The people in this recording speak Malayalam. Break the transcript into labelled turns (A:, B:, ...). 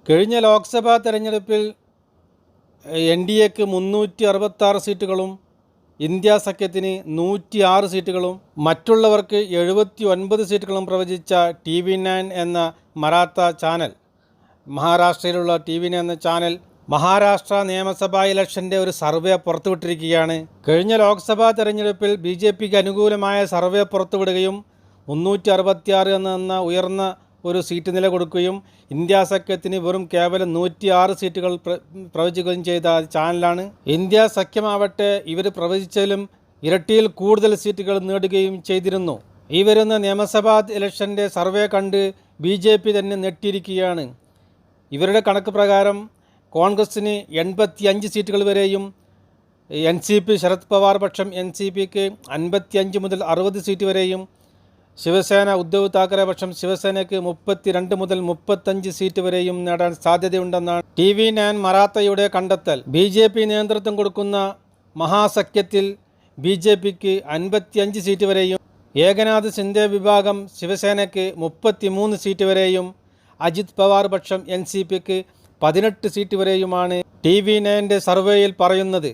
A: കഴിഞ്ഞ ലോക്സഭാ തെരഞ്ഞെടുപ്പിൽ NDAക്ക് 366 സീറ്റുകളും ഇന്ത്യ സഖ്യത്തിന് 106 സീറ്റുകളും മറ്റുള്ളവർക്ക് 79 സീറ്റുകളും പ്രവചിച്ച TV9 എന്ന മറാത്ത ചാനൽ, മഹാരാഷ്ട്രയിലുള്ള TV9 എന്ന ചാനൽ മഹാരാഷ്ട്ര നിയമസഭാ ഇലക്ഷൻ്റെ ഒരു സർവേ പുറത്തുവിട്ടിരിക്കുകയാണ്. കഴിഞ്ഞ ലോക്സഭാ തെരഞ്ഞെടുപ്പിൽ BJPക്ക് അനുകൂലമായ സർവേ പുറത്തുവിടുകയും 366 എന്ന ഉയർന്ന ഒരു സീറ്റ് നില കൊടുക്കുകയും ഇന്ത്യ സഖ്യത്തിന് വെറും കേവലം 106 സീറ്റുകൾ പ്രവചിക്കുകയും ചെയ്ത ചാനലാണ്. ഇന്ത്യ സഖ്യമാവട്ടെ ഇവർ പ്രവചിച്ചാലും ഇരട്ടിയിൽ കൂടുതൽ സീറ്റുകൾ നേടുകയും ചെയ്തിരുന്നു. ഈ വരുന്ന നിയമസഭാ ഇലക്ഷൻ്റെ സർവേ കണ്ട് BJP തന്നെ ഞെട്ടിയിരിക്കുകയാണ്. ഇവരുടെ കണക്ക് പ്രകാരം കോൺഗ്രസിന് 85 സീറ്റുകൾ വരെയും, NCP ശരത് പവാർ പക്ഷം NCPക്ക് 55 മുതൽ 60 സീറ്റ് വരെയും, ശിവസേന ഉദ്ധവ് താക്കറെ പക്ഷം ശിവസേനയ്ക്ക് 32 മുതൽ 35 സീറ്റ് വരെയും നേടാൻ സാധ്യതയുണ്ടെന്നാണ് TV9 മറാത്തയുടെ കണ്ടെത്തൽ. BJP നേതൃത്വം കൊടുക്കുന്ന മഹാസഖ്യത്തിൽ BJPക്ക് 55 സീറ്റ് വരെയും, ഏകനാഥ് സിന്ധ്യ വിഭാഗം ശിവസേനയ്ക്ക് 33 സീറ്റ് വരെയും, അജിത് പവാർ പക്ഷം NCPക്ക് 18 സീറ്റ് വരെയുമാണ് TV9 സർവേയിൽ പറയുന്നത്.